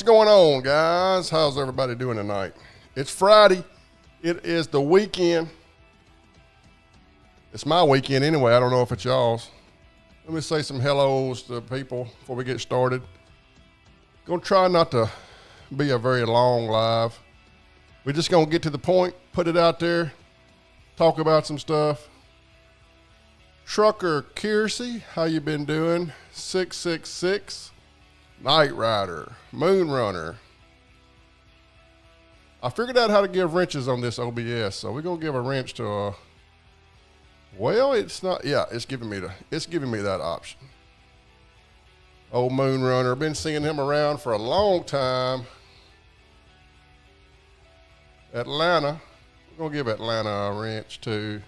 going on, guys? How's everybody doing tonight? It's Friday. It is the weekend. It's my weekend anyway. I don't know if it's y'all's. Let me say some hellos to people before we get started. Gonna try not to be a very long live. We're just gonna get to the point, put it out there, talk about some stuff. Trucker Kiersey, how you been doing? 666. Night Rider, Moon Runner. I figured out how to give wrenches on this OBS, so we're gonna give a wrench to a. Well, it's not. Yeah, it's giving me that option. Old Moon Runner, been seeing him around for a long time. Atlanta, we're gonna give Atlanta a wrench to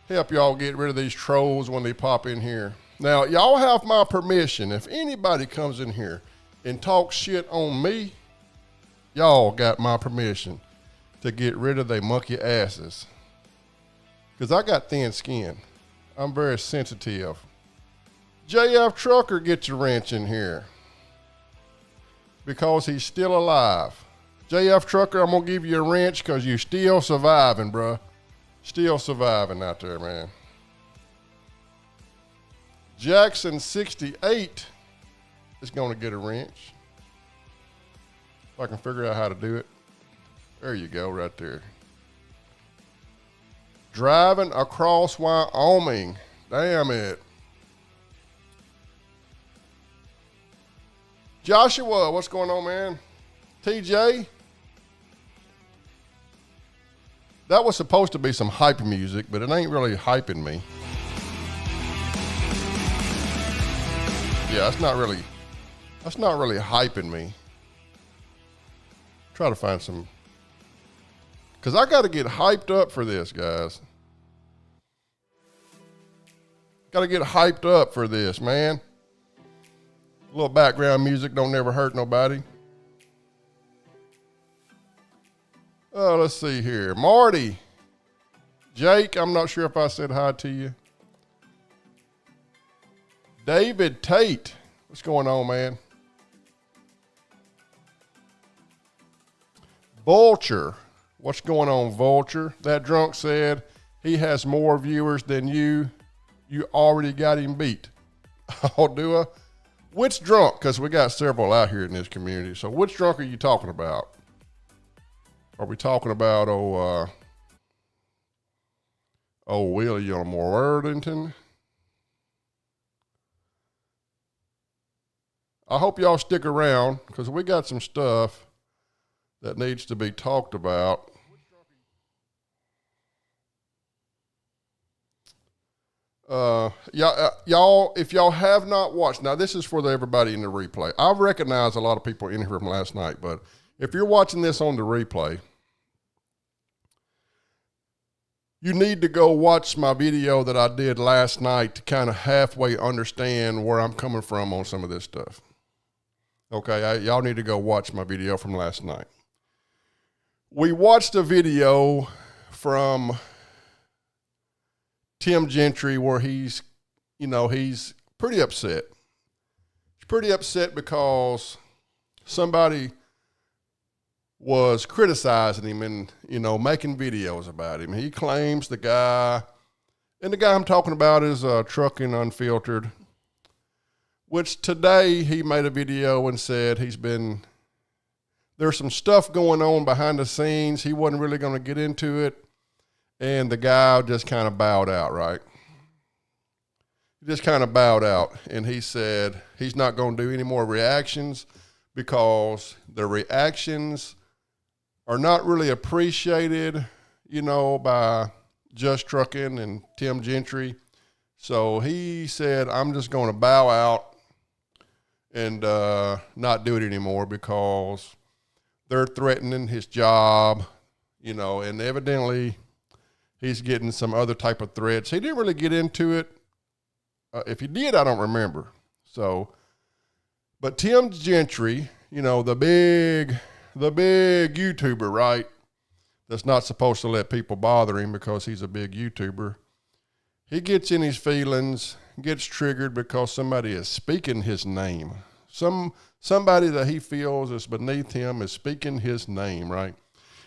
help y'all get rid of these trolls when they pop in here. Now, y'all have my permission. If anybody comes in here and talks shit on me, y'all got my permission to get rid of their monkey asses. Because I got thin skin. I'm very sensitive. JF Trucker gets a wrench in here. Because he's still alive. JF Trucker, I'm going to give you a wrench because you're still surviving, bruh. Still surviving out there, man. Jackson 68 is going to get a wrench. If I can figure out how to do it. There you go, right there. Driving across Wyoming. Damn it. Joshua, what's going on, man? TJ? That was supposed to be some hype music, but it ain't really hyping me. Yeah, that's not really hyping me. Try to find some, because I got to get hyped up for this, guys. Got to get hyped up for this, man. A little background music don't never hurt nobody. Oh, let's see here. Marty. Jake, I'm not sure if I said hi to you. David Tate. What's going on, man? Vulture. What's going on, Vulture? That drunk said he has more viewers than you. You already got him beat. Oh, do I? Which drunk? Because we got several out here in this community. So which drunk are you talking about? Are we talking about William Worthington? I hope y'all stick around because we got some stuff that needs to be talked about. Y'all, if y'all have not watched, now this is for everybody in the replay. I recognize a lot of people in here from last night, but if you're watching this on the replay, you need to go watch my video that I did last night to kind of halfway understand where I'm coming from on some of this stuff. Okay, y'all need to go watch my video from last night. We watched a video from Tim Gentry where he's pretty upset. He's pretty upset because somebody was criticizing him and, making videos about him. He claims the guy I'm talking about is Trucking Unfiltered, which today he made a video and said there's some stuff going on behind the scenes. He wasn't really going to get into it. And the guy just kind of bowed out, right? He just kind of bowed out. And he said he's not going to do any more reactions because the reactions are not really appreciated, by Just Trucking and Tim Gentry. So he said, I'm just going to bow out and not do it anymore because they're threatening his job, and evidently he's getting some other type of threats. He didn't really get into it. If he did, I don't remember. So, but Tim Gentry, the big YouTuber, right? That's not supposed to let people bother him because he's a big YouTuber. He gets in his feelings, gets triggered because somebody is speaking his name. Somebody that he feels is beneath him is speaking his name, right?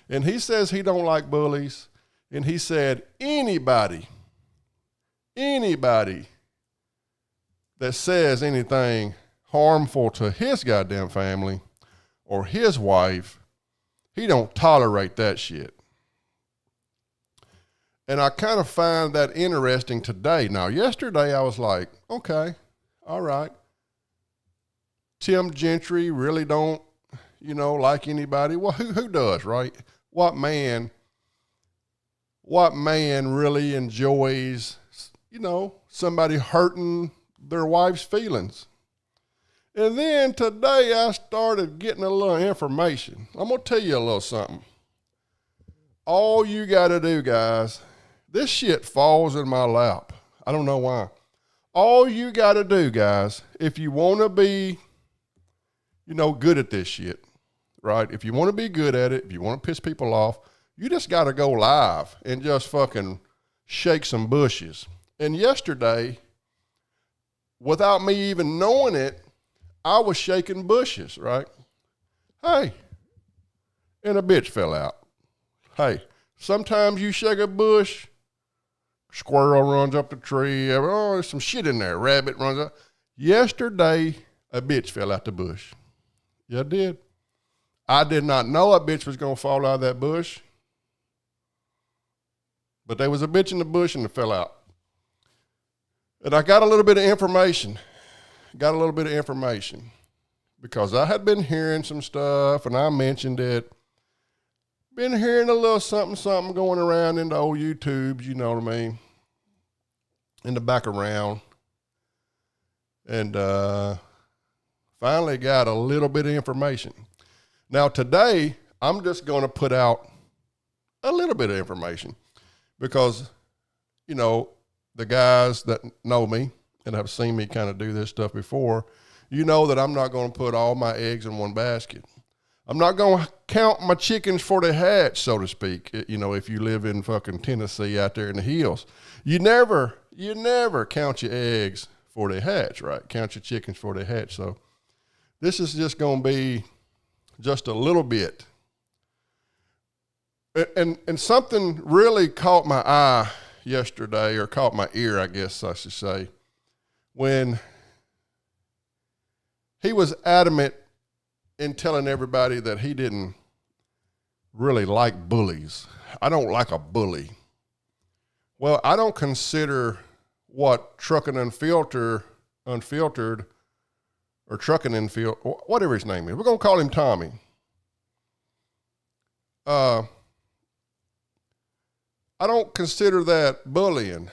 And he says he don't like bullies. And he said anybody that says anything harmful to his goddamn family or his wife, he don't tolerate that shit. And I kind of find that interesting today. Now, yesterday I was like, okay, all right. Tim Gentry really don't, like anybody. Well, who does, right? What man really enjoys, somebody hurting their wife's feelings? And then today I started getting a little information. I'm going to tell you a little something. All you got to do, guys, this shit falls in my lap. I don't know why. All you got to do, guys, if you want to be, good at this shit, right? If you want to be good at it, if you want to piss people off, you just got to go live and just fucking shake some bushes. And yesterday, without me even knowing it, I was shaking bushes, right? Hey, and a bitch fell out. Hey, sometimes you shake a bush, squirrel runs up the tree. Oh, there's some shit in there. Rabbit runs up. Yesterday, a bitch fell out the bush. Yeah, it did. I did not know a bitch was going to fall out of that bush. But there was a bitch in the bush and it fell out. And I got a little bit of information. Because I had been hearing some stuff and I mentioned it. Been hearing a little something going around in the old YouTubes, you know what I mean? In the background. And finally got a little bit of information. Now today, I'm just going to put out a little bit of information. Because, the guys that know me and have seen me kind of do this stuff before, that I'm not going to put all my eggs in one basket. I'm not going to count my chickens for the hatch, so to speak. If you live in fucking Tennessee out there in the hills, you never count your eggs for the hatch, right? Count your chickens for the hatch. So this is just going to be just a little bit. And something really caught my eye yesterday, or caught my ear, I guess I should say, when he was adamant in telling everybody that he didn't really like bullies. I don't like a bully. Well, I don't consider what Trucking Unfiltered, or Trucking Unfiltered, whatever his name is. We're going to call him Tommy. I don't consider that bullying.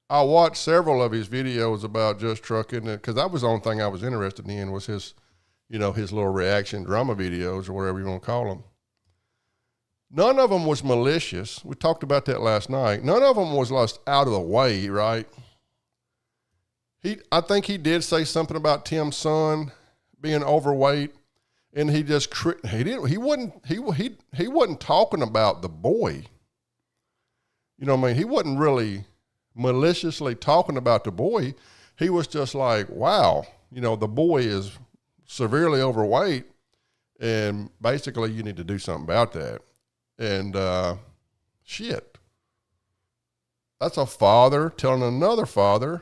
I watched several of his videos about just trucking, because that was the only thing I was interested in was his, his little reaction drama videos, or whatever you want to call them. None of them was malicious. We talked about that last night. None of them was just out of the way, right? I think he did say something about Tim's son being overweight, and he wasn't talking about the boy. He wasn't really maliciously talking about the boy. He was just like, wow, the boy is severely overweight, and basically you need to do something about that. And shit, that's a father telling another father,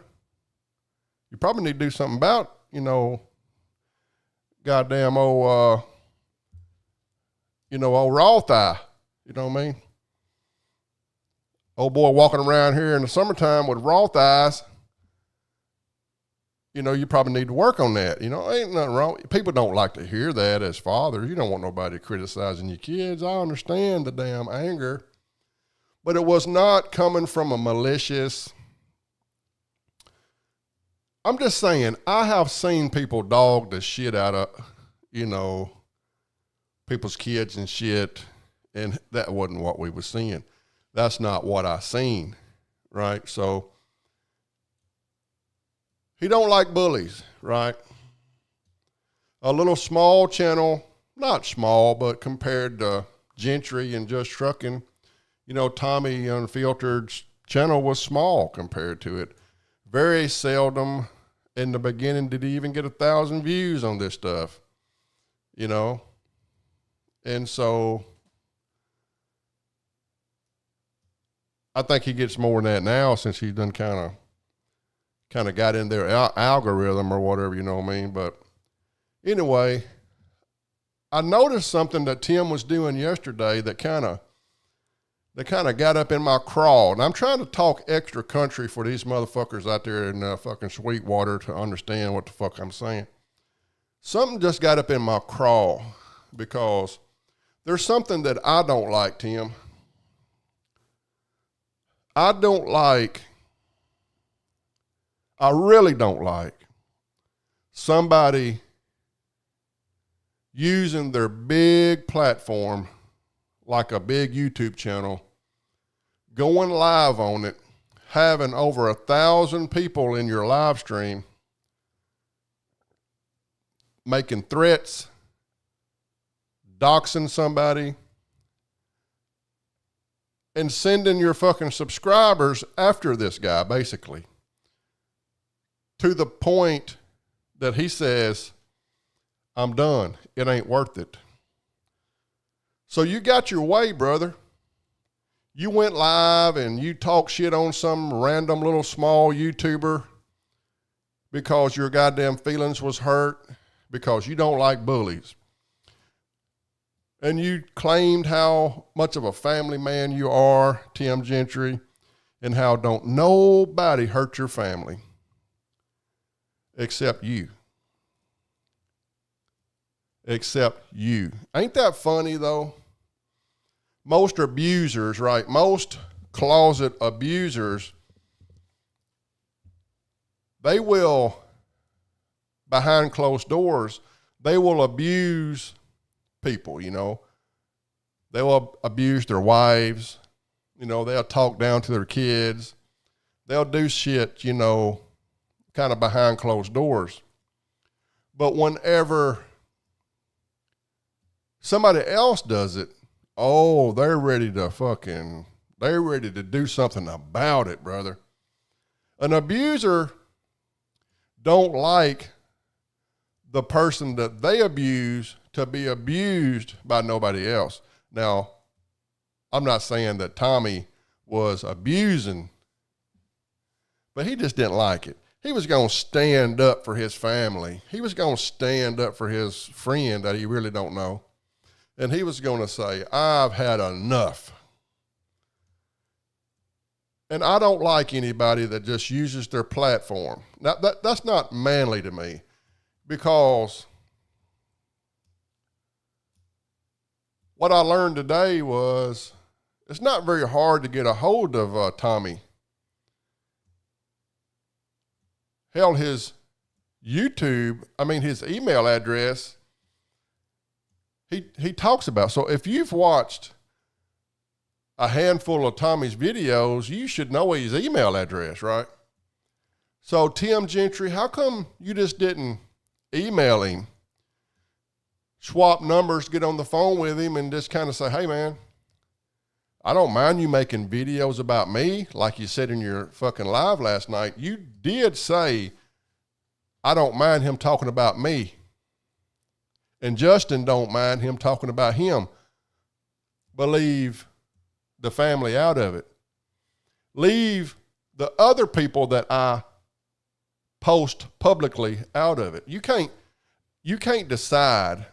you probably need to do something about, goddamn old, old raw thigh. You know what I mean? Old boy walking around here in the summertime with raw thighs. You probably need to work on that. Ain't nothing wrong. People don't like to hear that as fathers. You don't want nobody criticizing your kids. I understand the damn anger. But it was not coming from a malicious. I'm just saying, I have seen people dog the shit out of, people's kids and shit, and that wasn't what we were seeing. That's not what I seen, right? So he don't like bullies, right? A little small channel, not small, but compared to Gentry and Just Trucking, Tommy Unfiltered's channel was small compared to it. Very seldom in the beginning did he even get 1,000 views on this stuff, you know? And so I think he gets more than that now since he's done kind of got in their algorithm or whatever, you know what I mean? But anyway, I noticed something that Tim was doing yesterday that kind of got up in my craw. And I'm trying to talk extra country for these motherfuckers out there in fucking Sweetwater to understand what the fuck I'm saying. Something just got up in my craw because there's something that I don't like, Tim. I really don't like somebody using their big platform, like a big YouTube channel, going live on it, having over 1,000 people in your live stream, making threats, doxing somebody, and sending your fucking subscribers after this guy, basically, to the point that he says, I'm done. It ain't worth it. So you got your way, brother. You went live and you talk shit on some random little small YouTuber because your goddamn feelings was hurt because you don't like bullies. And you claimed how much of a family man you are, Tim Gentry, and how don't nobody hurt your family except you. Except you. Ain't that funny, though? Most abusers, right? Most closet abusers, they will, behind closed doors, they will abuse people, you know. They will abuse their wives. You know, they'll talk down to their kids. They'll do shit, you know, kind of behind closed doors. But whenever somebody else does it, oh, they're ready to do something about it, brother. An abuser don't like the person that they abuse to be abused by nobody else. Now, I'm not saying that Tommy was abusing, but he just didn't like it. He was going to stand up for his family. He was going to stand up for his friend that he really don't know. And he was going to say, I've had enough. And I don't like anybody that just uses their platform. Now, that's not manly to me, because what I learned today was it's not very hard to get a hold of Tommy. Hell, his his email address, he talks about. So if you've watched a handful of Tommy's videos, you should know his email address, right? So Tim Gentry, how come you just didn't email him, swap numbers, get on the phone with him, and just kind of say, hey, man, I don't mind you making videos about me, like you said in your fucking live last night. You did say, I don't mind him talking about me. And Justin don't mind him talking about him. But leave the family out of it. Leave the other people that I post publicly out of it. You can't decide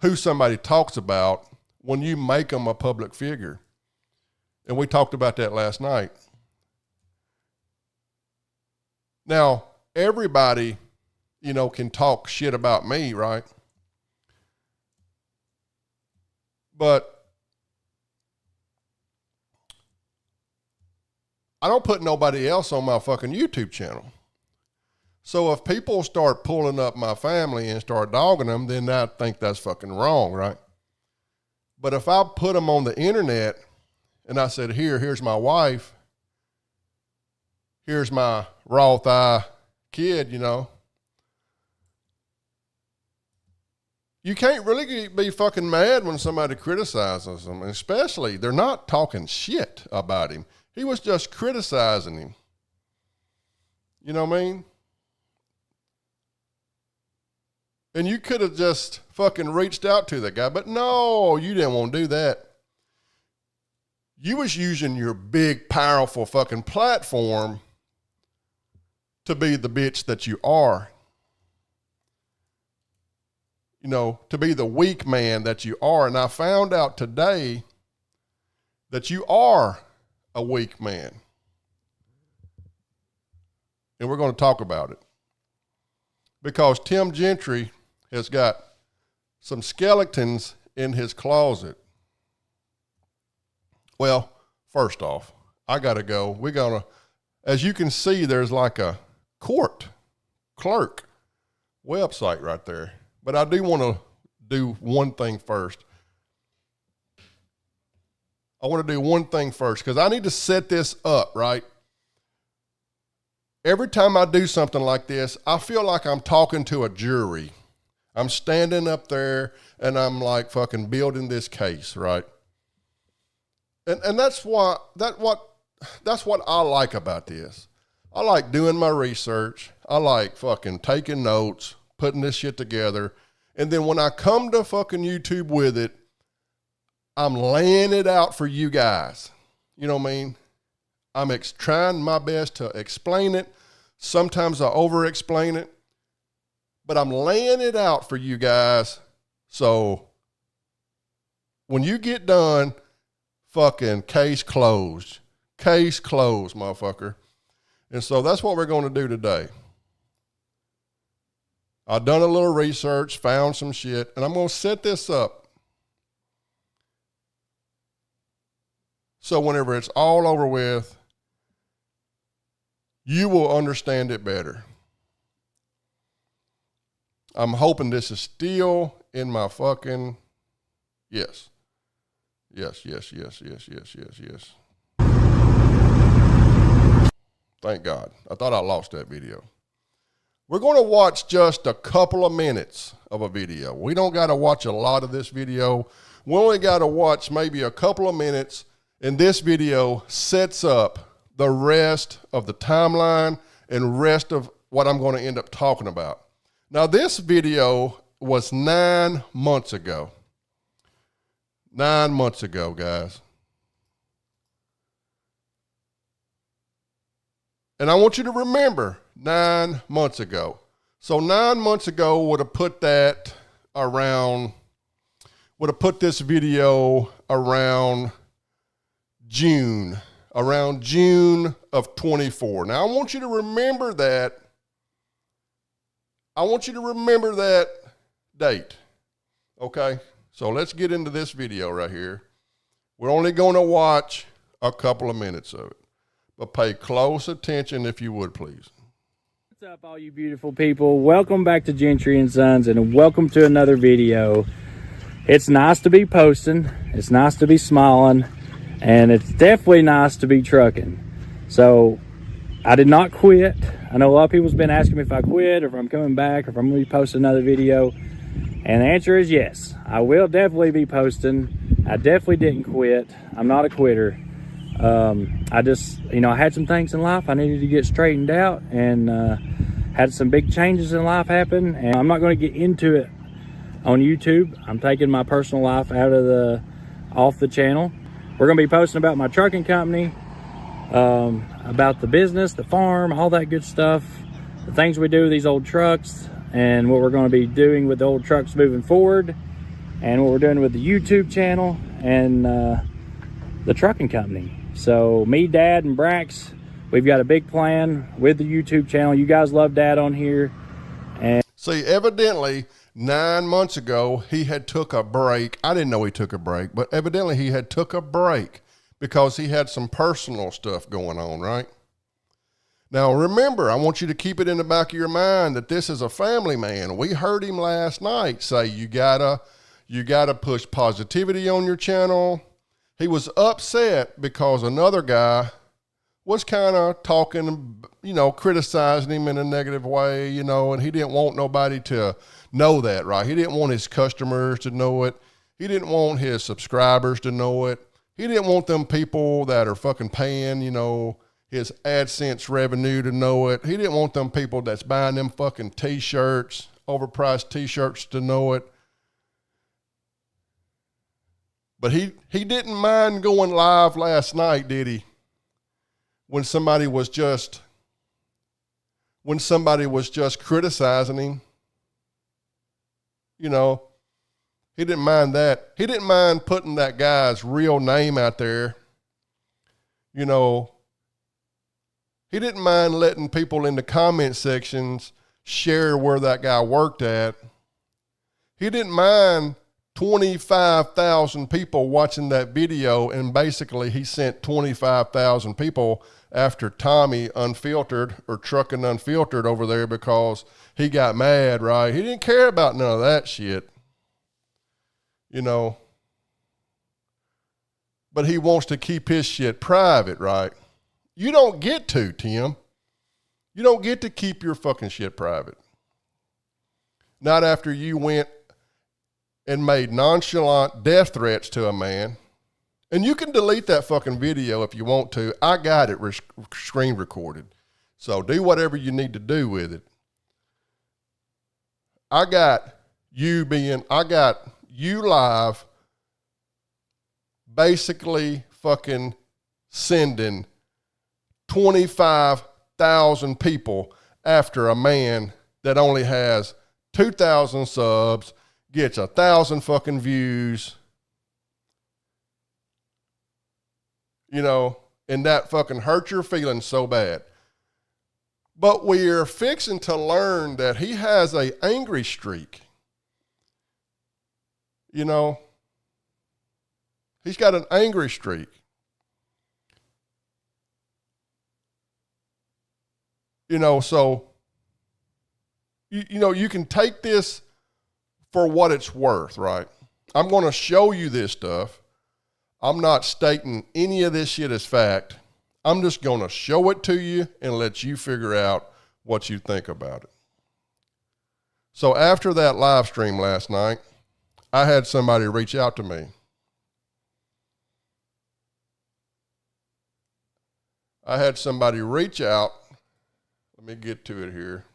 who somebody talks about when you make them a public figure. And we talked about that last night. Now, everybody, you know, can talk shit about me, right? But I don't put nobody else on my fucking YouTube channel. So if people start pulling up my family and start dogging them, then I think that's fucking wrong, right? But if I put them on the internet and I said, here's my wife, here's my raw thigh kid, you know, you can't really be fucking mad when somebody criticizes him, especially they're not talking shit about him. He was just criticizing him. You know what I mean? And you could have just fucking reached out to that guy, but no, you didn't want to do that. You was using your big, powerful fucking platform to be the bitch that you are. You know, to be the weak man that you are. And I found out today that you are a weak man. And we're going to talk about it. Because Tim Gentry has got some skeletons in his closet. Well, first off, I got to go. We're going to, as you can see, there's like a court clerk website right there. But I do want to do one thing first. I want to do one thing first because I need to set this up, right? Every time I do something like this, I feel like I'm talking to a jury. I'm standing up there and I'm like fucking building this case, right? And that's what I like about this. I like doing my research. I like fucking taking notes, putting this shit together. And then when I come to fucking YouTube with it, I'm laying it out for you guys. You know what I mean? I'm trying my best to explain it. Sometimes I over-explain it. But I'm laying it out for you guys. So when you get done, fucking case closed. Case closed, motherfucker. And so that's what we're going to do today. I've done a little research, found some shit, and I'm going to set this up. So whenever it's all over with, you will understand it better. I'm hoping this is still in my fucking, yes. Yes. Thank God. I thought I lost that video. We're going to watch just a couple of minutes of a video. We don't got to watch a lot of this video. We only got to watch maybe a couple of minutes, and this video sets up the rest of the timeline and rest of what I'm going to end up talking about. Now, this video was 9 months ago. 9 months ago, guys. And I want you to remember 9 months ago. So 9 months ago would have put that around, would have put this video around June of 24. Now I want you to remember that. I want you to remember that date. Okay? So let's get into this video right here. We're only going to watch a couple of minutes of it. But pay close attention if you would, please. What's up, all you beautiful people? Welcome back to Gentry and Sons, and welcome to another video. It's nice to be posting. It's nice to be smiling. And it's definitely nice to be trucking. So I did not quit. I know a lot of people's been asking me if I quit or if I'm coming back or if I'm going to be posting another video. And the answer is yes. I will definitely be posting. I definitely didn't quit. I'm not a quitter. I just, I had some things in life I needed to get straightened out, and had some big changes in life happen. And I'm not going to get into it on YouTube. I'm taking my personal life off the channel. We're going to be posting about my trucking company, about the business, the farm, all that good stuff, the things we do with these old trucks, and what we're going to be doing with the old trucks moving forward, and what we're doing with the YouTube channel and the trucking company. So me, Dad, and Brax, we've got a big plan with the YouTube channel. You guys love Dad on here. And see, evidently 9 months ago, he had took a break. I didn't know he took a break, but evidently he had took a break because he had some personal stuff going on, right? Now, remember, I want you to keep it in the back of your mind that this is a family man. We heard him last night say you gotta push positivity on your channel. He was upset because another guy was kind of talking, criticizing him in a negative way, and he didn't want nobody to know that, right? He didn't want his customers to know it. He didn't want his subscribers to know it. He didn't want them people that are fucking paying, his AdSense revenue to know it. He didn't want them people that's buying them fucking T-shirts, overpriced T-shirts to know it. But he didn't mind going live last night, did he? When somebody was just criticizing him. You know, he didn't mind that. He didn't mind putting that guy's real name out there. You know, he didn't mind letting people in the comment sections share where that guy worked at. He didn't mind 25,000 people watching that video, and basically he sent 25,000 people after Tommy Unfiltered or Trucking Unfiltered over there because he got mad, right? He didn't care about none of that shit, you know. But he wants to keep his shit private, right? You don't get to, Tim. You don't get to keep your fucking shit private. Not after you went and made nonchalant death threats to a man. And you can delete that fucking video if you want to. I got it screen recorded. So do whatever you need to do with it. I got you live basically fucking sending 25,000 people after a man that only has 2,000 subs, gets 1,000 fucking views, you know, and that fucking hurt your feelings so bad. But we're fixing to learn that he has a angry streak. You know, he's got an angry streak. You know, so, you know, you can take this for what it's worth, right? I'm going to show you this stuff. I'm not stating any of this shit as fact. I'm just going to show it to you and let you figure out what you think about it. So after that live stream last night, I had somebody reach out to me. I had somebody reach out. Let me get to it here.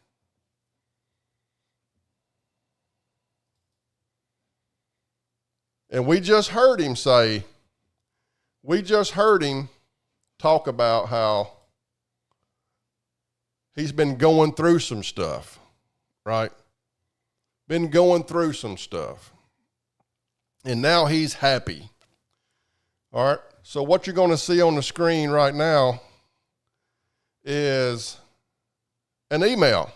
And we just heard him talk about how he's been going through some stuff, right? Been going through some stuff. And now he's happy. All right. So what you're going to see on the screen right now is an email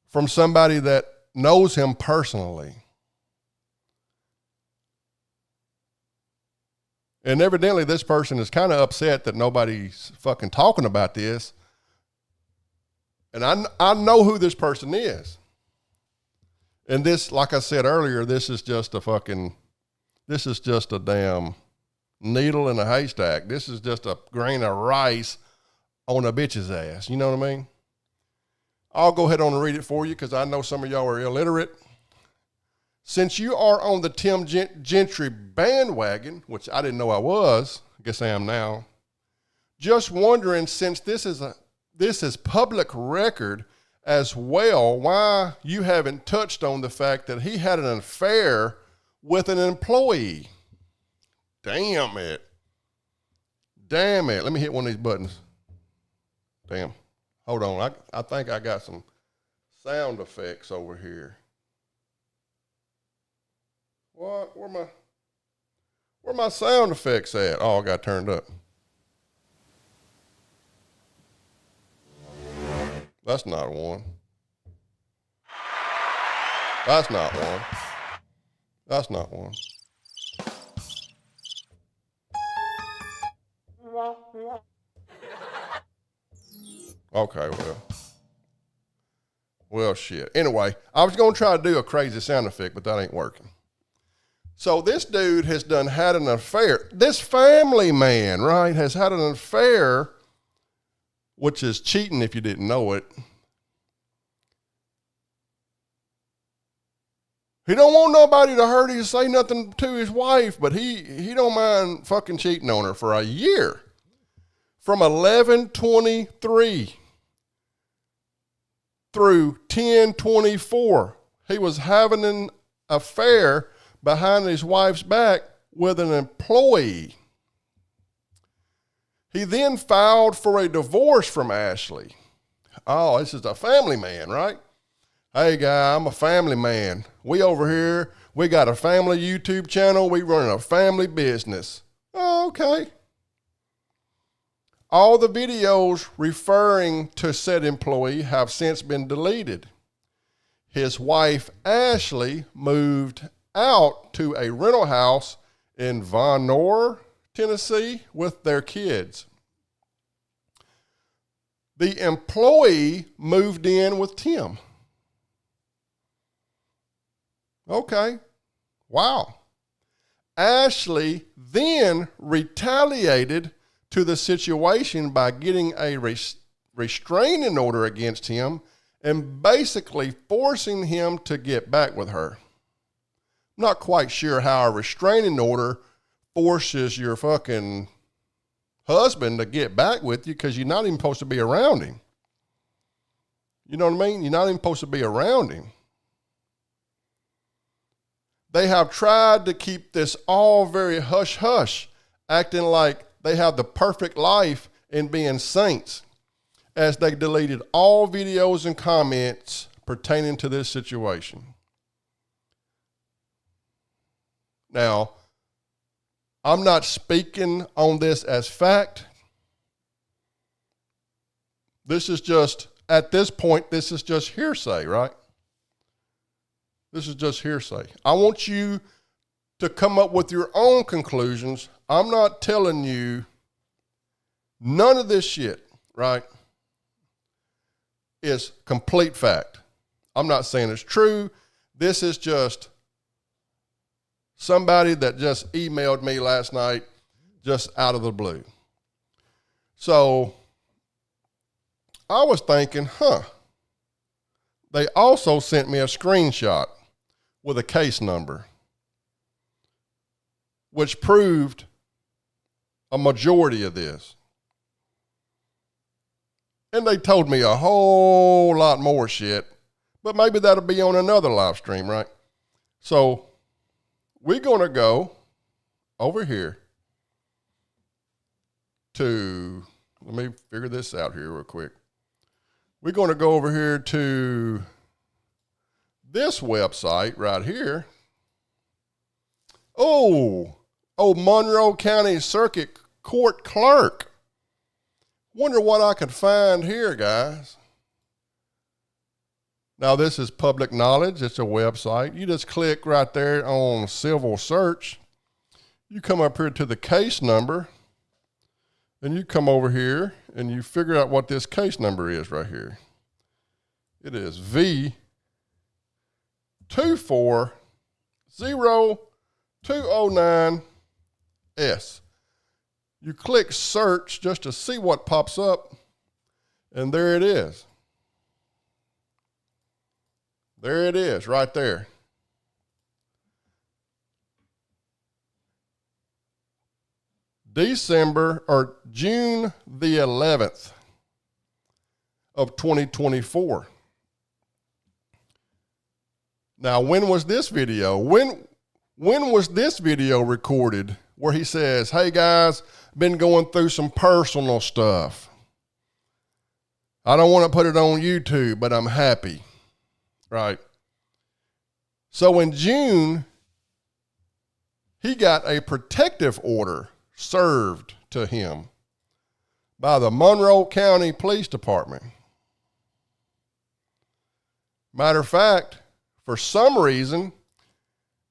from somebody that knows him personally. And evidently this person is kind of upset that nobody's fucking talking about this. And I know who this person is. And this, like I said earlier, this is just a damn needle in a haystack. This is just a grain of rice on a bitch's ass. You know what I mean? I'll go ahead on and read it for you because I know some of y'all are illiterate. Since you are on the Tim Gentry bandwagon, which I didn't know I was, I guess I am now, just wondering, since this is public record as well, why you haven't touched on the fact that he had an affair with an employee. Damn it. Let me hit one of these buttons. Damn. Hold on. I think I got some sound effects over here. What? Where my sound effects at? Oh, I got turned up. That's not one. That's not one. That's not one. Okay, well, shit. Anyway, I was going to try to do a crazy sound effect, but that ain't working. So this dude has had an affair. This family man, right, has had an affair, which is cheating if you didn't know it. He don't want nobody to hurt him, say nothing to his wife, but he don't mind fucking cheating on her for a year. from 11:23 through 10:24, he was having an affair behind his wife's back with an employee. He then filed for a divorce from Ashley. Oh, this is a family man, right? Hey, guy, I'm a family man. We over here, we got a family YouTube channel. We run a family business. Oh, okay. All the videos referring to said employee have since been deleted. His wife, Ashley, moved out to a rental house in Von Nuys, Tennessee, with their kids. The employee moved in with Tim. Okay. Wow. Ashley then retaliated to the situation by getting a restraining order against him and basically forcing him to get back with her. I'm not quite sure how a restraining order forces your fucking husband to get back with you because you're not even supposed to be around him. You know what I mean? You're not even supposed to be around him. They have tried to keep this all very hush-hush, acting like they have the perfect life and being saints, as they deleted all videos and comments pertaining to this situation. Now, I'm not speaking on this as fact. This is just, at this point, this is just hearsay, right? This is just hearsay. I want you to come up with your own conclusions. I'm not telling you none of this shit, right, is complete fact. I'm not saying it's true. This is just somebody that just emailed me last night, just out of the blue. So I was thinking, they also sent me a screenshot with a case number, which proved a majority of this. And they told me a whole lot more shit, but maybe that'll be on another live stream, right? So we're going to go over here to, let me figure this out here real quick. We're going to go over here to this website right here. Oh, Monroe County Circuit Court Clerk. Wonder what I could find here, guys. Now, this is public knowledge. It's a website. You just click right there on civil search. You come up here to the case number, and you come over here, and you figure out what this case number is right here. It is V240209S. You click search just to see what pops up, and there it is. There it is, right there. June the 11th of 2024. Now, when was this video? When was this video recorded where he says, hey guys, been going through some personal stuff. I don't want to put it on YouTube, but I'm happy. Right. So in June, he got a protective order served to him by the Monroe County Police Department. Matter of fact, for some reason,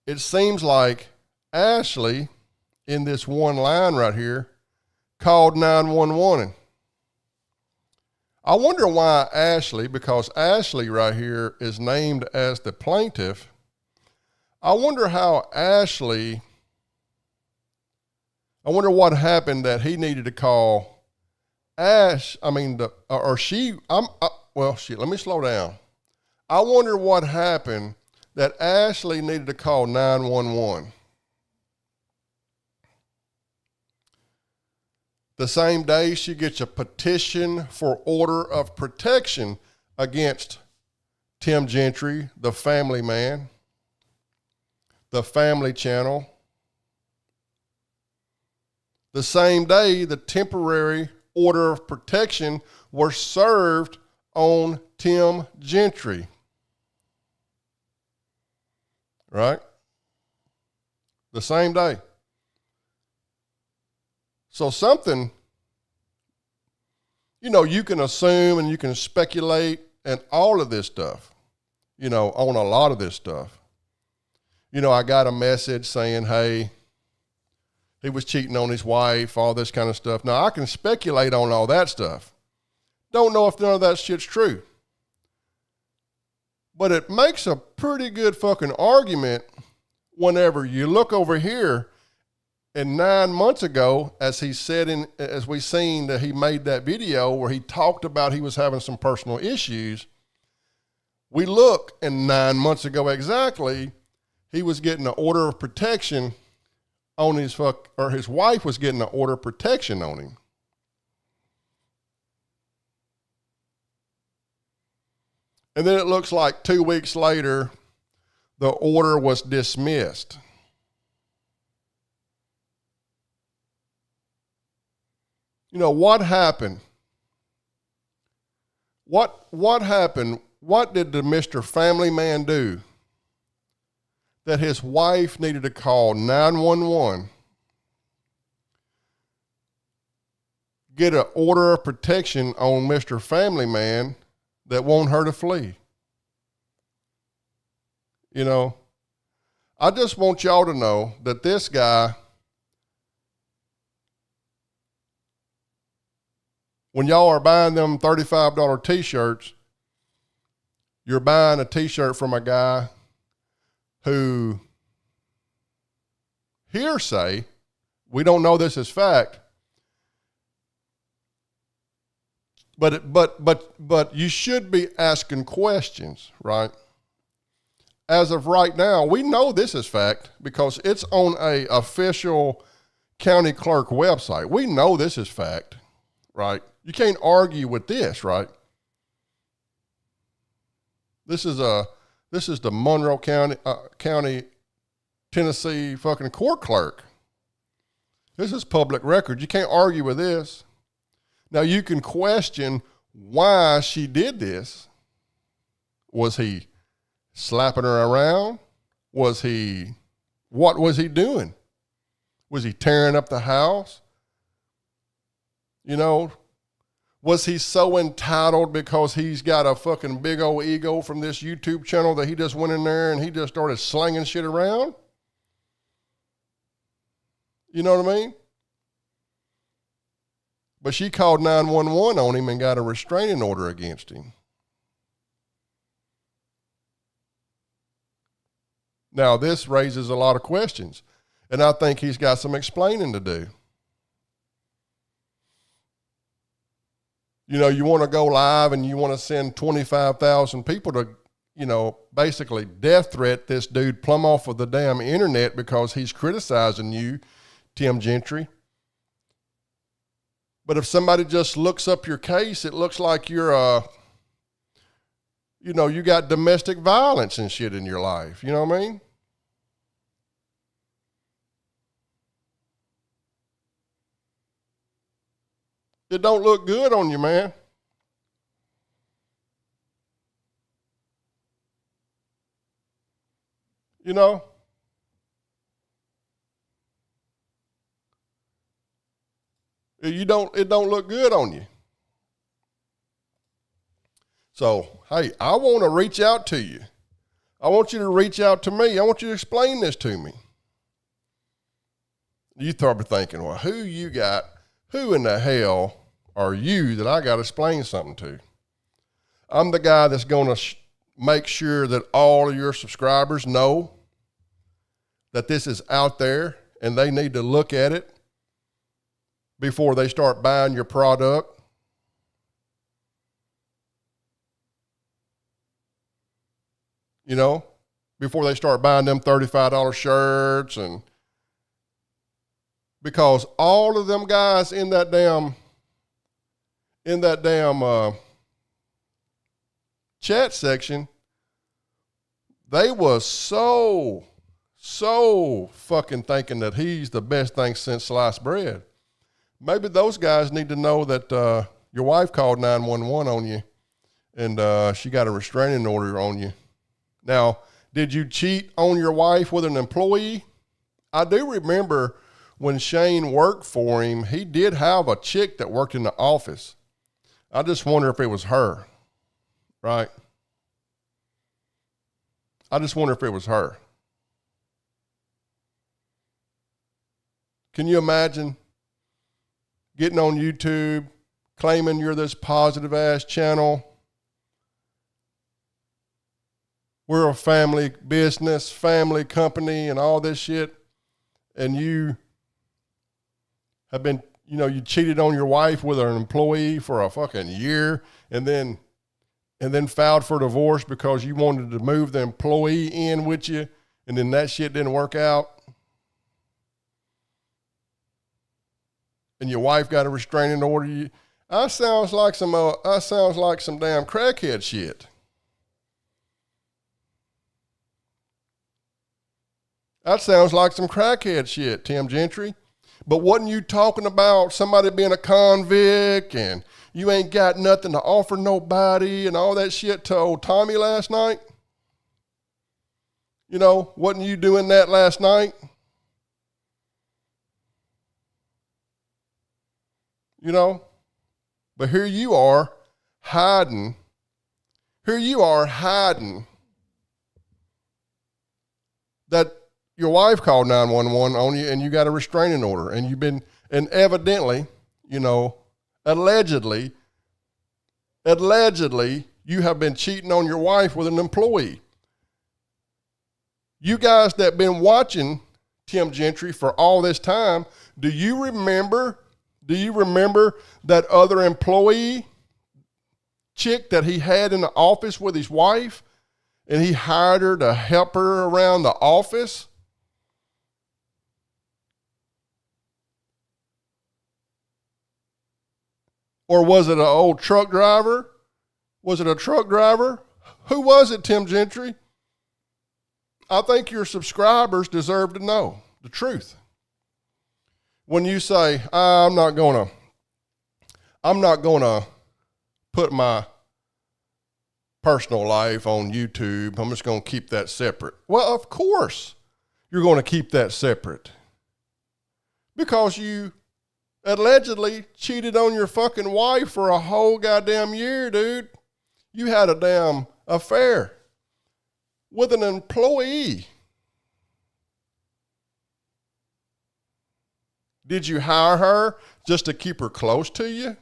it seems like Ashley, in this one line right here, called 911. I wonder why Ashley, because Ashley right here is named as the plaintiff. I wonder how Ashley, I wonder what happened that he needed to call well, shit, let me slow down. I wonder what happened that Ashley needed to call 911. The same day she gets a petition for order of protection against Tim Gentry, the family man, the family channel. The same day, the temporary order of protection was served on Tim Gentry. Right? The same day. So something, you can assume and you can speculate and all of this stuff, on a lot of this stuff. I got a message saying, hey, he was cheating on his wife, all this kind of stuff. Now, I can speculate on all that stuff. Don't know if none of that shit's true. But it makes a pretty good fucking argument whenever you look over here and 9 months ago, as we seen that he made that video where he talked about he was having some personal issues, we look and 9 months ago exactly, he was getting an order of protection on his wife was getting an order of protection on him. And then it looks like 2 weeks later, the order was dismissed. What happened? What happened? What did the Mr. Family Man do that his wife needed to call 911, get an order of protection on Mr. Family Man that want her to flee? I just want y'all to know that this guy, when y'all are buying them $35 t-shirts, you're buying a t-shirt from a guy who, hearsay, we don't know this as fact, but you should be asking questions, right? As of right now, we know this is fact because it's on a official county clerk website. We know this is fact, right? You can't argue with this, right? This is the Monroe County, Tennessee fucking court clerk. This is public record. You can't argue with this. Now you can question why she did this. Was he slapping her around? What was he doing? Was he tearing up the house? Was he so entitled because he's got a fucking big old ego from this YouTube channel that he just went in there and he just started slinging shit around? You know what I mean? But she called 911 on him and got a restraining order against him. Now, this raises a lot of questions, and I think he's got some explaining to do. You want to go live and you want to send 25,000 people to, basically death threat this dude plumb off of the damn internet because he's criticizing you, Tim Gentry. But if somebody just looks up your case, it looks like you're, you got domestic violence and shit in your life. You know what I mean? It don't look good on you, man. It don't look good on you. So, hey, I want to reach out to you. I want you to reach out to me. I want you to explain this to me. You probably thinking, well, who in the hell are you that I got to explain something to? I'm the guy that's going to make sure that all of your subscribers know that this is out there and they need to look at it before they start buying your product. Before they start buying them $35 shirts and because all of them guys in that damn chat section, they was so fucking thinking that he's the best thing since sliced bread. Maybe those guys need to know that your wife called 911 on you and she got a restraining order on you. Now, did you cheat on your wife with an employee? I do remember when Shane worked for him, he did have a chick that worked in the office. I just wonder if it was her, right? I just wonder if it was her. Can you imagine getting on YouTube, claiming you're this positive ass channel? We're a family business, family company, and all this shit. And you have been, you cheated on your wife with an employee for a fucking year, and then filed for divorce because you wanted to move the employee in with you, and then that shit didn't work out. And your wife got a restraining order. That sounds like some damn crackhead shit. That sounds like some crackhead shit, Tim Gentry. But wasn't you talking about somebody being a convict and you ain't got nothing to offer nobody and all that shit to old Tommy last night? Wasn't you doing that last night? But here you are hiding. That your wife called 911 on you and you got a restraining order and evidently, allegedly, you have been cheating on your wife with an employee. You guys that been watching Tim Gentry for all this time, do you remember that other employee chick that he had in the office with his wife, and he hired her to help her around the office? Or was it an old truck driver? Was it a truck driver? Who was it, Tim Gentry? I think your subscribers deserve to know the truth. When you say, I'm not gonna put my personal life on YouTube, I'm just gonna keep that separate. Well, of course you're gonna keep that separate. Because you allegedly cheated on your fucking wife for a whole goddamn year, dude. You had a damn affair with an employee. Did you hire her just to keep her close to you?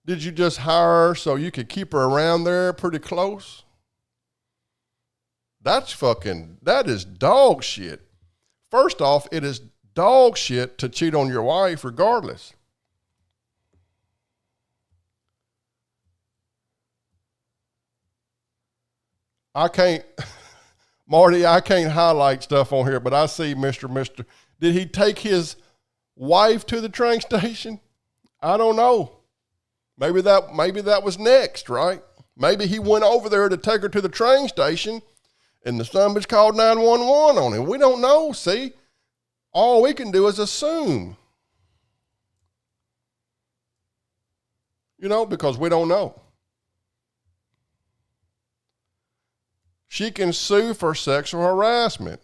Did you just hire her so you could keep her around there pretty close? That is dog shit. First off, it is dog shit to cheat on your wife regardless. Marty, I can't highlight stuff on here, but I see Mr. Did he take his wife to the train station? I don't know. Maybe that was next, right? Maybe he went over there to take her to the train station and the son bitch called 911 on him. We don't know, see? All we can do is assume. Because we don't know. She can sue for sexual harassment.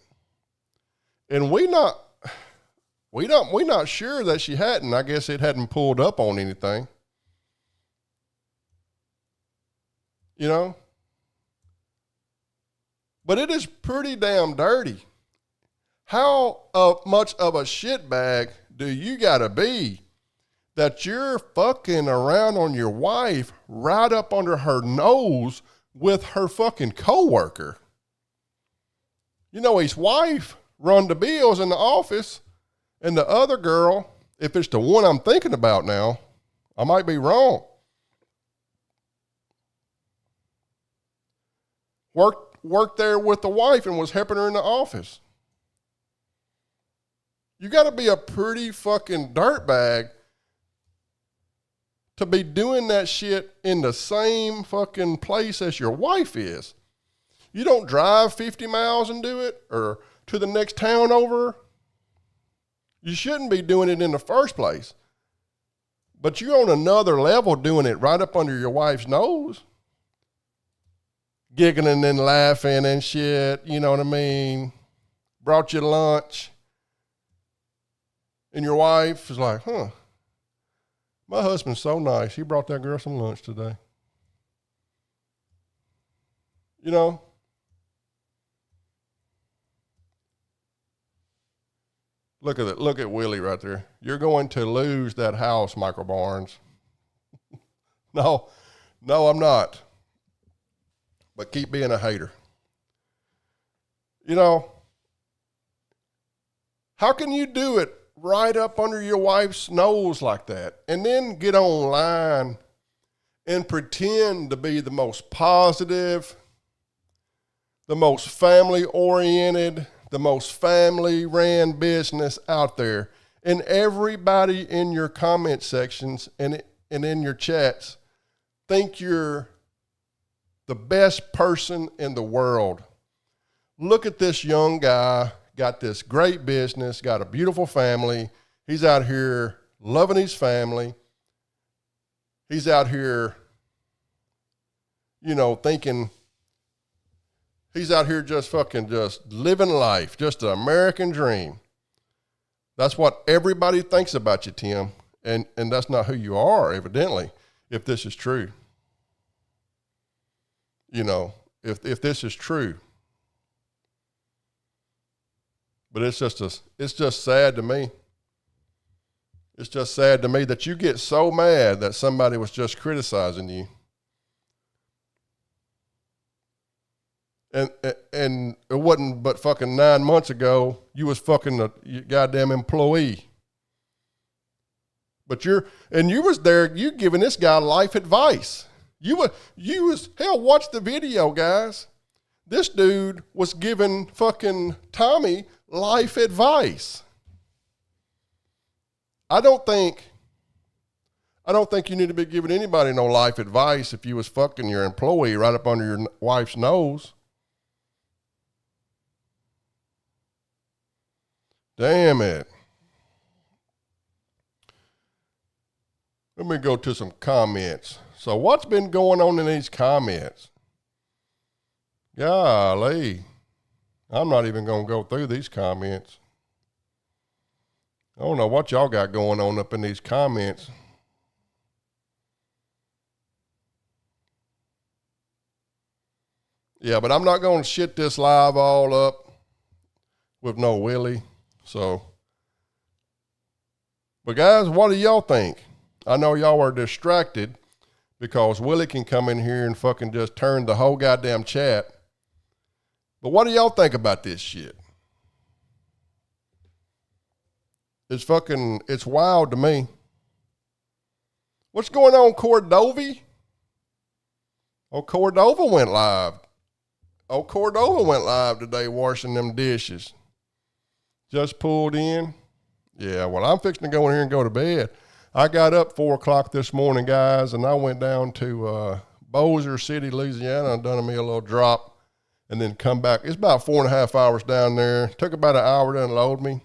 And we're not sure that she hadn't. I guess it hadn't pulled up on anything. But it is pretty damn dirty. How much of a shitbag do you gotta be that you're fucking around on your wife right up under her nose with her fucking coworker? His wife run the bills in the office, and the other girl, if it's the one I'm thinking about now, I might be wrong, worked there with the wife and was helping her in the office. You got to be a pretty fucking dirtbag to be doing that shit in the same fucking place as your wife is. You don't drive 50 miles and do it, or to the next town over. You shouldn't be doing it in the first place. But you're on another level doing it right up under your wife's nose. Giggling and laughing and shit, you know what I mean? Brought you lunch. And your wife is like, my husband's so nice. He brought that girl some lunch today. You know? Look at it. Look at Willie right there. You're going to lose that house, Michael Barnes. No, I'm not. But keep being a hater. You know, how can you do it right up under your wife's nose like that and then get online and pretend to be the most positive, the most family-oriented, the most family-ran business out there, and everybody in your comment sections and in your chats think you're the best person in the world? Look at this young guy, got this great business, got a beautiful family. He's out here loving his family. He's out here, you know, thinking he's out here just living life, just an American dream. That's what everybody thinks about you, Tim. And that's not who you are, evidently, if this is true. You know, if this is true. But it's just sad to me. It's just sad to me that you get so mad that somebody was just criticizing you. And it wasn't but fucking 9 months ago, you was fucking a goddamn employee. But you was there, you giving this guy life advice. Hell, watch the video, guys. This dude was giving fucking Tommy life advice. I don't think you need to be giving anybody no life advice if you was fucking your employee right up under your wife's nose. Damn it. Let me go to some comments. So what's been going on in these comments? Golly. I'm not even going to go through these comments. I don't know what y'all got going on up in these comments. Yeah, but I'm not going to shit this live all up with no Willie. So, but guys, what do y'all think? I know y'all are distracted because Willie can come in here and fucking just turn the whole goddamn chat. But what do y'all think about this shit? It's wild to me. What's going on, Cordova? Oh, Cordova went live. Oh, Cordova went live today washing them dishes. Just pulled in. Yeah, well, I'm fixing to go in here and go to bed. I got up 4 o'clock this morning, guys, and I went down to Bossier City, Louisiana, and done me a little drop, and then come back. It's about 4.5 hours down there. Took about an hour to unload me.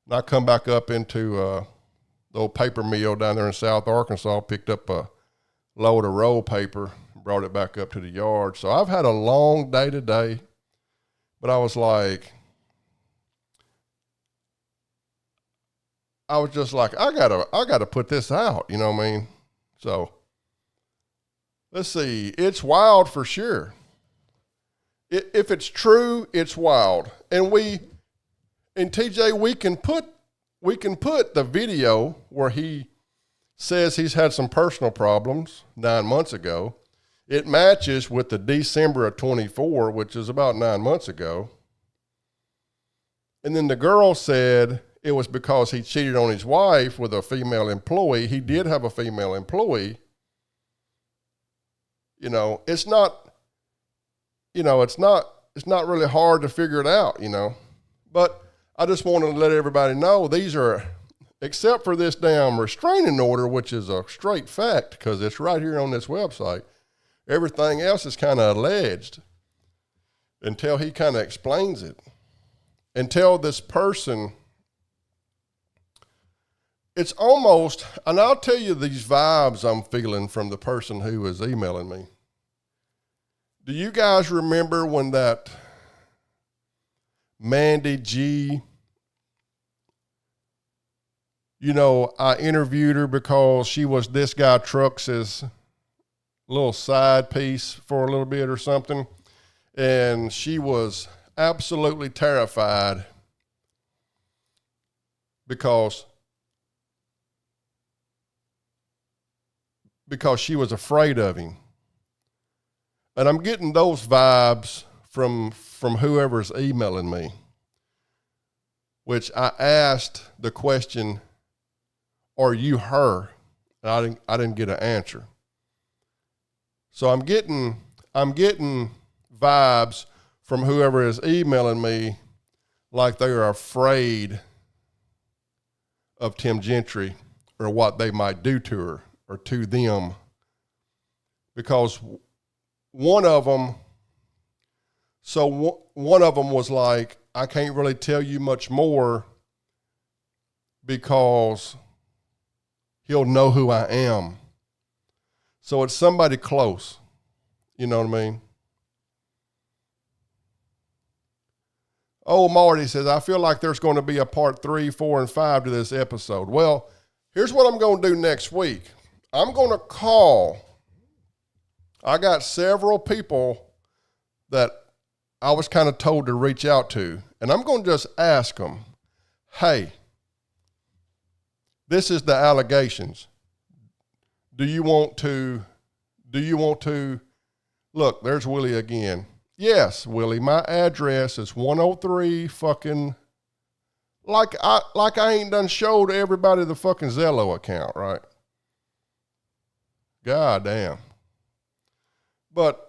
And I come back up into the old paper mill down there in South Arkansas, picked up a load of roll paper, brought it back up to the yard. So I've had a long day today, but I was just like, I gotta put this out, you know what I mean? So let's see. It's wild for sure. If it's true, it's wild. And TJ, we can put the video where he says he's had some personal problems 9 months ago. It matches with the December of 24, which is about 9 months ago. And then the girl said it was because he cheated on his wife with a female employee. He did have a female employee. You know, it's not it's not really hard to figure it out, But I just want to let everybody know these are, except for this damn restraining order, which is a straight fact because it's right here on this website. Everything else is kind of alleged until he kind of explains it. Until this person, it's almost, and I'll tell you these vibes I'm feeling from the person who is emailing me. Do you guys remember when that Mandy G, I interviewed her because she was this guy Trux's little side piece for a little bit or something. And she was absolutely terrified because she was afraid of him. And I'm getting those vibes from whoever's emailing me, which I asked the question, are you her? And I didn't get an answer. So I'm getting vibes from whoever is emailing me like they are afraid of Tim Gentry or what they might do to her or to them. Because one of them was like, I can't really tell you much more because he'll know who I am. So it's somebody close. You know what I mean? Oh, Marty says, I feel like there's going to be a part 3, 4, and 5 to this episode. Well, here's what I'm going to do next week. I'm going to call. I got several people that I was kind of told to reach out to, and I'm going to just ask them, hey, this is the allegations. Do you want to, look, there's Willie again. Yes, Willie, my address is 103 fucking, like I ain't done showed everybody the fucking Zello account, right? God damn. But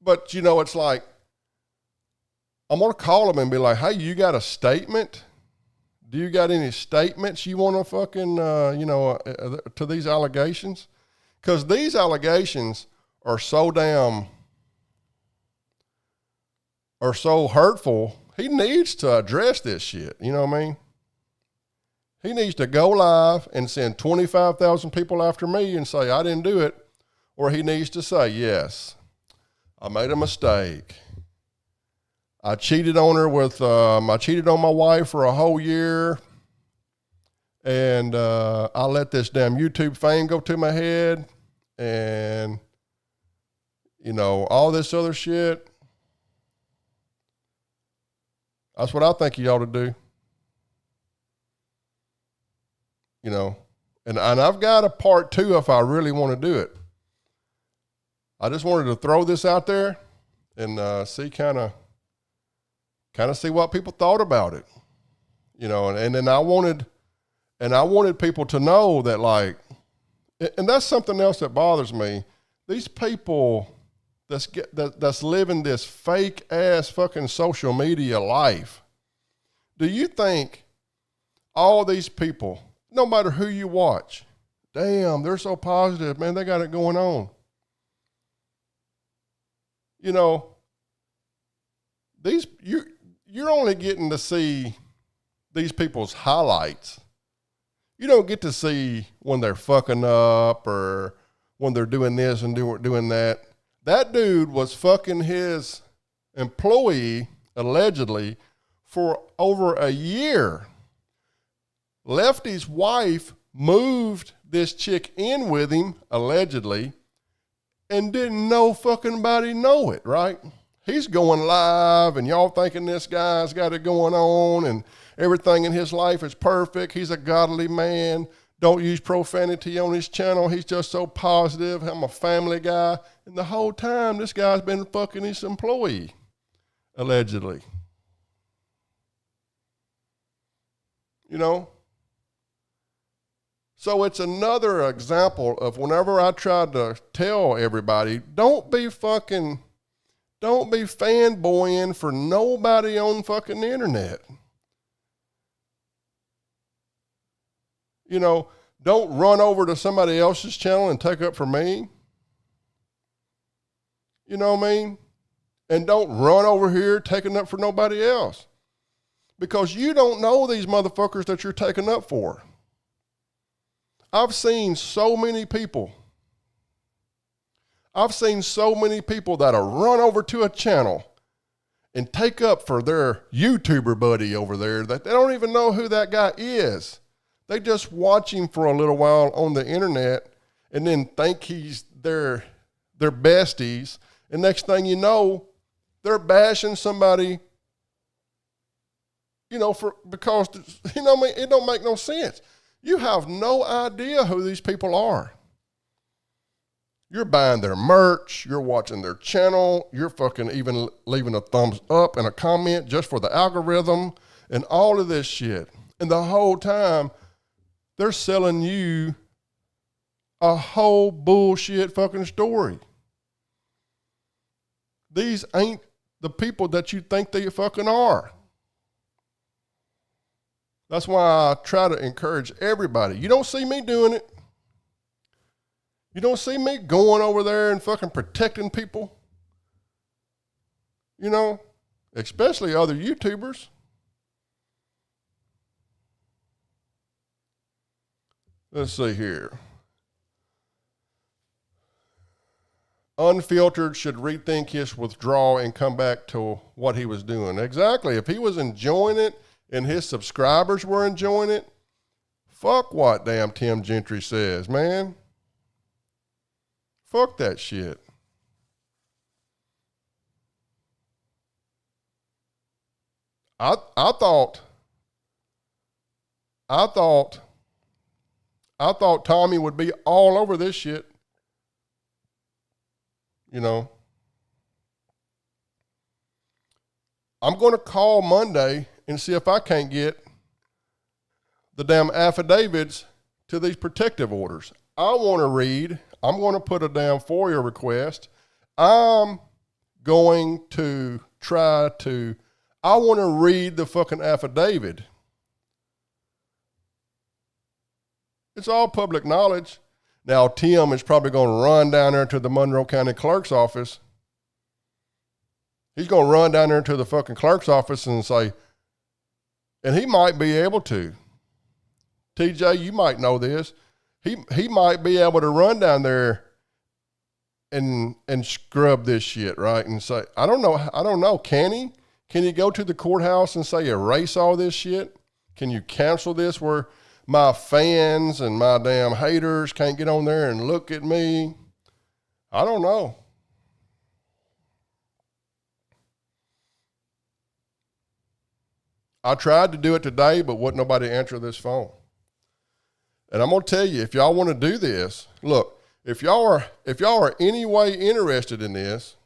it's like, I'm going to call them and be like, hey, you got a statement? Do you got any statements you want to fucking, to these allegations? Because these allegations are so hurtful. He needs to address this shit. You know what I mean? He needs to go live and send 25,000 people after me and say, I didn't do it. Or he needs to say, yes, I made a mistake. I cheated on her I cheated on my wife for a whole year. And I let this damn YouTube fame go to my head. And, all this other shit. That's what I think you ought to do. And I've got a part 2 if I really want to do it. I just wanted to throw this out there and see kind of see what people thought about it, and then I wanted people to know that, like, and that's something else that bothers me. These people that's living this fake ass fucking social media life. Do you think all these people, no matter who you watch, damn, they're so positive, man, they got it going on. You're only getting to see these people's highlights. You don't get to see when they're fucking up or when they're doing this and doing that. That dude was fucking his employee, allegedly, for over a year. Lefty's wife moved this chick in with him, allegedly, and didn't know fucking body know it, right? He's going live and y'all thinking this guy's got it going on and everything in his life is perfect. He's a godly man. Don't use profanity on his channel. He's just so positive. I'm a family guy. And the whole time, this guy's been fucking his employee, allegedly. So it's another example of whenever I tried to tell everybody, don't be fanboying for nobody on fucking the internet. You know, don't run over to somebody else's channel and take up for me. You know what I mean? And don't run over here taking up for nobody else. Because you don't know these motherfuckers that you're taking up for. I've seen so many people that'll run over to a channel and take up for their YouTuber buddy over there that they don't even know who that guy is. They just watch him for a little while on the internet and then think he's their besties. And next thing you know, they're bashing somebody, because, it don't make no sense. You have no idea who these people are. You're buying their merch. You're watching their channel. You're fucking even leaving a thumbs up and a comment just for the algorithm and all of this shit. And the whole time, they're selling you a whole bullshit fucking story. These ain't the people that you think they fucking are. That's why I try to encourage everybody. You don't see me doing it. You don't see me going over there and fucking protecting people. Especially other YouTubers. Let's see here. Unfiltered should rethink his withdrawal and come back to what he was doing. Exactly. If he was enjoying it and his subscribers were enjoying it, fuck what damn Tim Gentry says, man. Fuck that shit. I thought Tommy would be all over this shit. I'm going to call Monday and see if I can't get the damn affidavits to these protective orders. I'm going to put a damn FOIA request. I want to read the fucking affidavit. It's all public knowledge. Now, Tim is probably going to run down there to the Monroe County Clerk's office. He's going to run down there to the fucking clerk's office and say, and he might be able to. TJ, you might know this. He might be able to run down there and scrub this shit, right? And say, I don't know. Can he? Can you go to the courthouse and say, erase all this shit? Can you cancel this where my fans and my damn haters can't get on there and look at me? I don't know. I tried to do it today, but wouldn't nobody answer this phone. And I'm going to tell you, if y'all want to do this, look, if y'all are any way interested in this,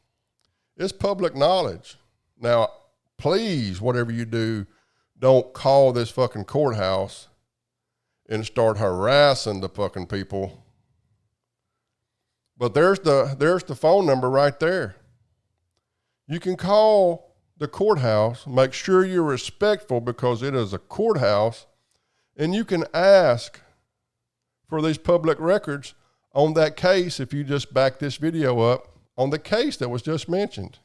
it's public knowledge. Now, please, whatever you do, don't call this fucking courthouse and start harassing the fucking people. But there's the phone number right there. You can call the courthouse. Make sure you're respectful because it is a courthouse, and you can ask for these public records on that case if you just back this video up on the case that was just mentioned.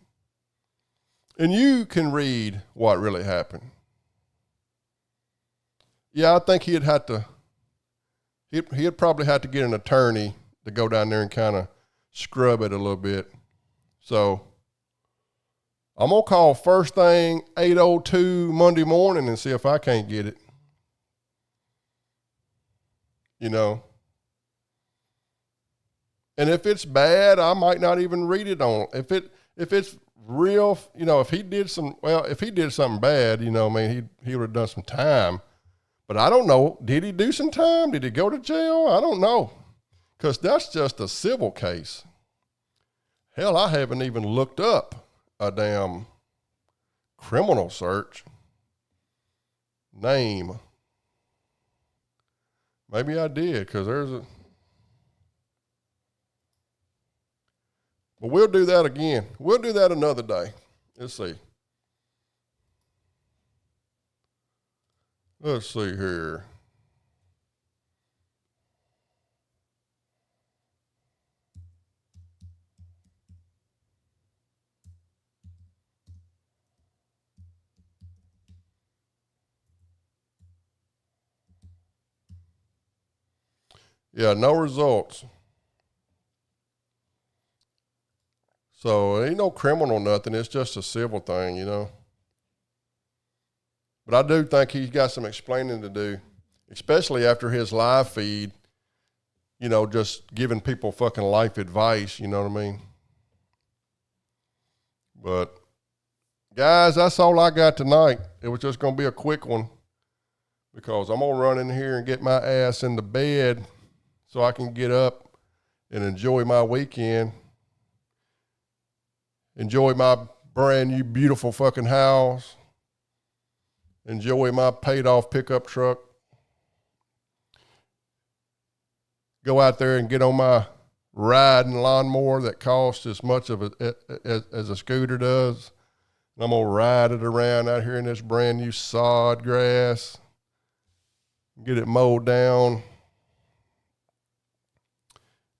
And you can read what really happened. Yeah, I think he'd probably have to get an attorney to go down there and kind of scrub it a little bit. So I'm going to call first thing 8:02 Monday morning and see if I can't get it. And if it's bad, I might not even read it on. If it's real, if he did something bad, he would have done some time. But I don't know. Did he do some time? Did he go to jail? I don't know. Because that's just a civil case. Hell, I haven't even looked up a damn criminal search. Name Maybe I did, because there's a... But we'll do that again. We'll do that another day. Let's see. Let's see here. Yeah, no results. So it ain't no criminal nothing. It's just a civil thing, you know. But I do think he's got some explaining to do, especially after his live feed, you know, just giving people fucking life advice, you know what I mean? But, guys, that's all I got tonight. It was just going to be a quick one because I'm going to run in here and get my ass into bed so I can get up and enjoy my weekend. Enjoy my brand new beautiful fucking house. Enjoy my paid off pickup truck. Go out there and get on my riding lawnmower that costs as much of it as a scooter does. And I'm going to ride it around out here in this brand new sod grass. Get it mowed down.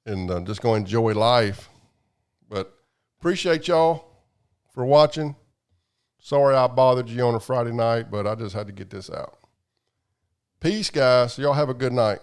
And I'm just going to enjoy life. But appreciate y'all for watching. Sorry I bothered you on a Friday night, but I just had to get this out. Peace, guys. Y'all have a good night.